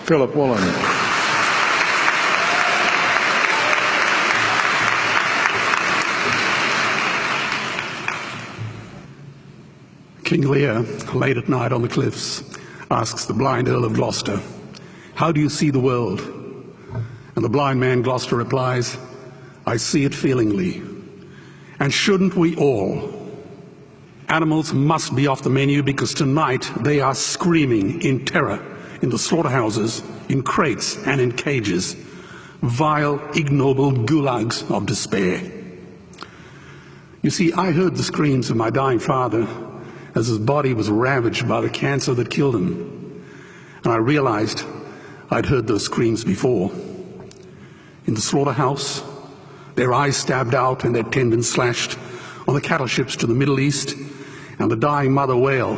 Philip Wollen. King Lear, late at night on the cliffs, asks the blind Earl of Gloucester, "How do you see the world?" And the blind man Gloucester replies, "I see it feelingly." And shouldn't we all? Animals must be off the menu because tonight they are screaming in terror in the slaughterhouses, in crates and in cages, vile, ignoble gulags of despair. You see, I heard the screams of my dying father as his body was ravaged by the cancer that killed him. And I realized I'd heard those screams before. In the slaughterhouse, their eyes stabbed out and their tendons slashed, on the cattle ships to the Middle East, and the dying mother wail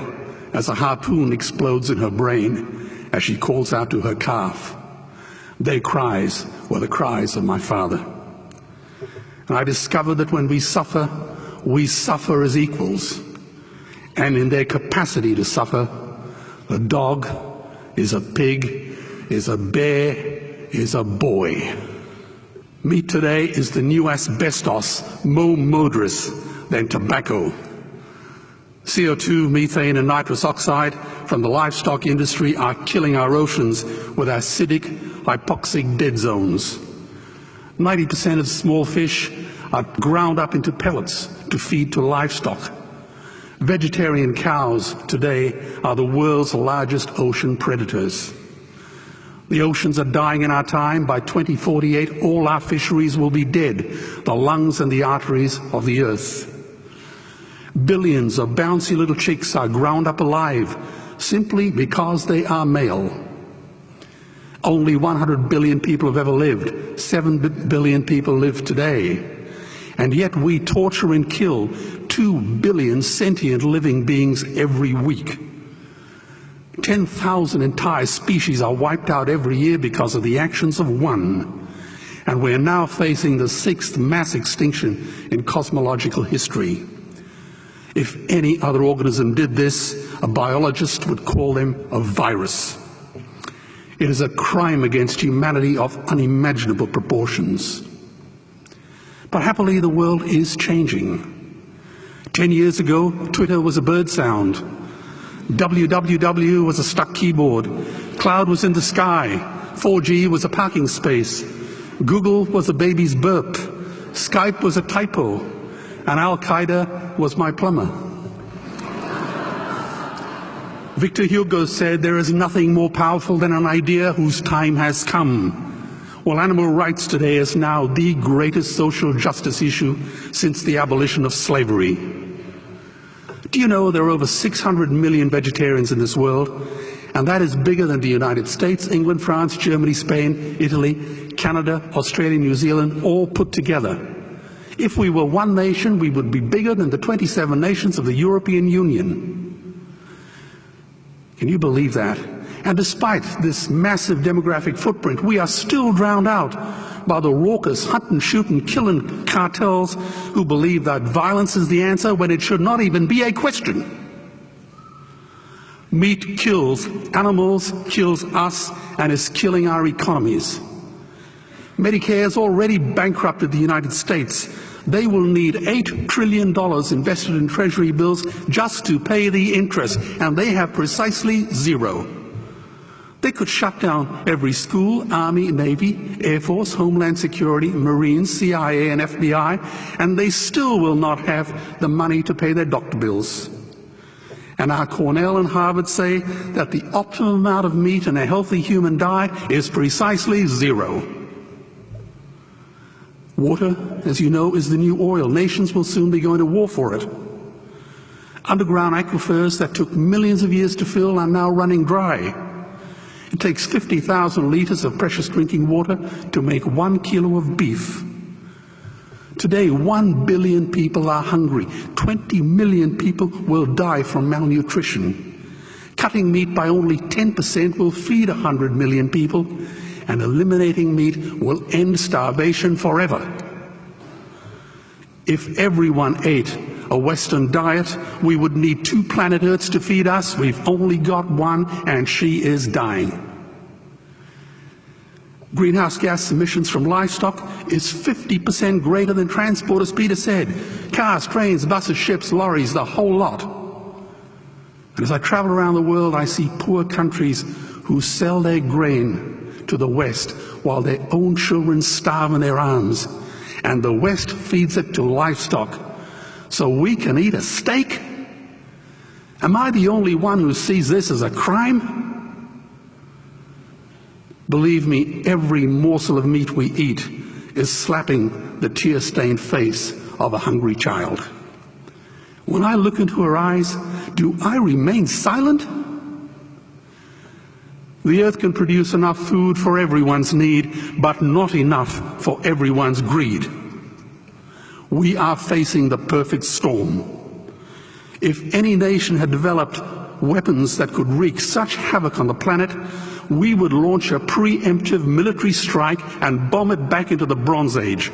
as a harpoon explodes in her brain as she calls out to her calf. Their cries were the cries of my father. And I discovered that when we suffer as equals. And in their capacity to suffer, a dog is a pig, is a bear, is a boy. Meat today is the new asbestos, more murderous than tobacco. CO2, methane and nitrous oxide from the livestock industry are killing our oceans with acidic, hypoxic dead zones. 90% of small fish are ground up into pellets to feed to livestock. Vegetarian cows today are the world's largest ocean predators. The oceans are dying in our time. By 2048, all our fisheries will be dead, the lungs and the arteries of the earth. Billions of bouncy little chicks are ground up alive simply because they are male. Only 100 billion people have ever lived. 7 billion people live today. And yet we torture and kill 2 billion sentient living beings every week. 10,000 entire species are wiped out every year because of the actions of one. And we're now facing the 6th mass extinction in cosmological history. If any other organism did this, a biologist would call them a virus. It is a crime against humanity of unimaginable proportions. But happily, the world is changing. 10 years ago, Twitter was a bird sound. www was a stuck keyboard. Cloud was in the sky. 4G was a parking space. Google was a baby's burp. Skype was a typo. And Al-Qaeda was my plumber. Victor Hugo said, "There is nothing more powerful than an idea whose time has come." Well, animal rights today is now the greatest social justice issue since the abolition of slavery. Do you know there are over 600 million vegetarians in this world? And that is bigger than the United States, England, France, Germany, Spain, Italy, Canada, Australia, New Zealand, all put together. If we were one nation, we would be bigger than the 27 nations of the European Union. Can you believe that? And despite this massive demographic footprint, we are still drowned out by the raucous hunt and shoot and killing cartels who believe that violence is the answer when it should not even be a question. Meat kills animals, kills us, and is killing our economies. Medicare has already bankrupted the United States. They will need $8 trillion invested in Treasury bills just to pay the interest, and they have precisely zero. They could shut down every school, Army, Navy, Air Force, Homeland Security, Marines, CIA, and FBI, and they still will not have the money to pay their doctor bills. And our Cornell and Harvard say that the optimum amount of meat in a healthy human diet is precisely zero. Water, as you know, is the new oil. Nations will soon be going to war for it. Underground aquifers that took millions of years to fill are now running dry. It takes 50,000 liters of precious drinking water to make 1 kilo of beef. Today, 1 billion people are hungry. 20 million people will die from malnutrition. Cutting meat by only 10% will feed 100 million people, and eliminating meat will end starvation forever. If everyone ate a Western diet, we would need 2 planet Earths to feed us. We've only got one, and she is dying. Greenhouse gas emissions from livestock is 50% greater than transport, as Peter said. Cars, trains, buses, ships, lorries, the whole lot. And as I travel around the world, I see poor countries who sell their grain to the West while their own children starve in their arms. And the West feeds it to livestock so we can eat a steak? Am I the only one who sees this as a crime? Believe me, every morsel of meat we eat is slapping the tear-stained face of a hungry child. When I look into her eyes, do I remain silent? The earth can produce enough food for everyone's need, but not enough for everyone's greed. We are facing the perfect storm. If any nation had developed weapons that could wreak such havoc on the planet, we would launch a preemptive military strike and bomb it back into the Bronze Age.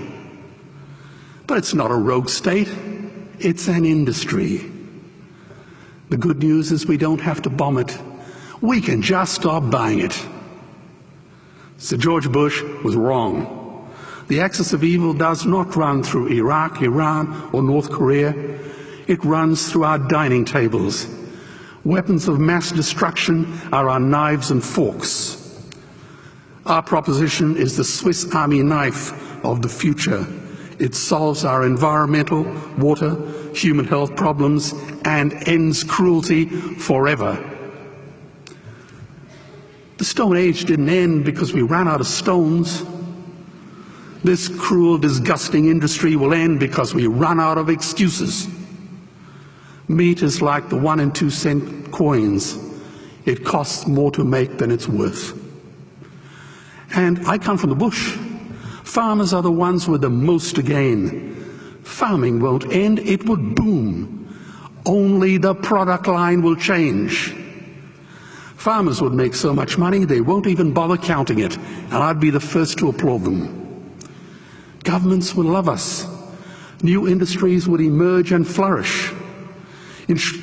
But it's not a rogue state, it's an industry. The good news is we don't have to bomb it. We can just stop buying it. Sir George Bush was wrong. The axis of evil does not run through Iraq, Iran, or North Korea. It runs through our dining tables. Weapons of mass destruction are our knives and forks. Our proposition is the Swiss Army knife of the future. It solves our environmental, water, human health problems and ends cruelty forever. The Stone Age didn't end because we ran out of stones. This cruel, disgusting industry will end because we run out of excuses. Meat is like the 1 and 2 cent coins. It costs more to make than it's worth. And I come from the bush. Farmers are the ones with the most to gain. Farming won't end, it would boom. Only the product line will change. Farmers would make so much money they won't even bother counting it, and I'd be the first to applaud them. Governments would love us. New industries would emerge and flourish.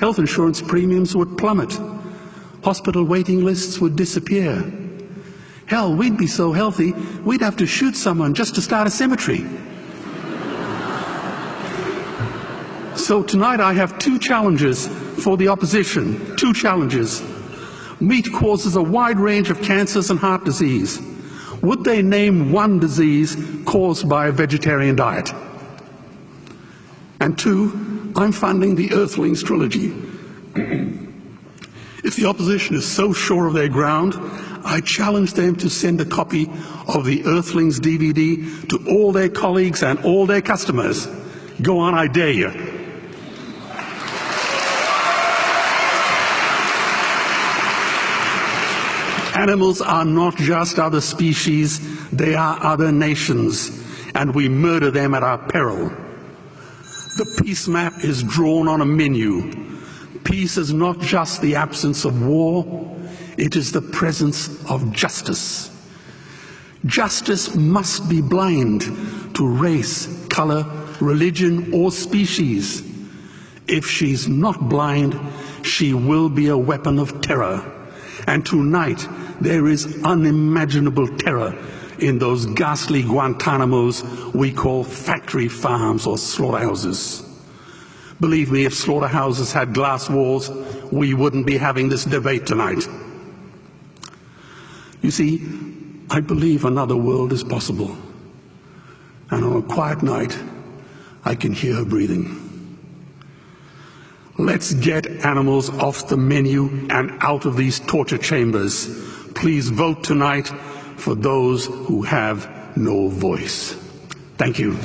Health insurance premiums would plummet. Hospital waiting lists would disappear. Hell, we'd be so healthy, we'd have to shoot someone just to start a cemetery. So tonight I have 2 challenges for the opposition. 2 challenges. Meat causes a wide range of cancers and heart disease. Would they name one disease caused by a vegetarian diet? And 2, I'm funding the Earthlings trilogy. If the opposition is so sure of their ground, I challenge them to send a copy of the Earthlings DVD to all their colleagues and all their customers. Go on, I dare you. Animals are not just other species, they are other nations, and we murder them at our peril. The peace map is drawn on a menu. Peace is not just the absence of war, it is the presence of justice. Justice must be blind to race, color, religion, or species. If she's not blind, she will be a weapon of terror. And tonight, there is unimaginable terror in those ghastly Guantanamos we call factory farms or slaughterhouses. Believe me, if slaughterhouses had glass walls, we wouldn't be having this debate tonight. You see, I believe another world is possible. And on a quiet night, I can hear her breathing. Let's get animals off the menu and out of these torture chambers. Please vote tonight for those who have no voice. Thank you.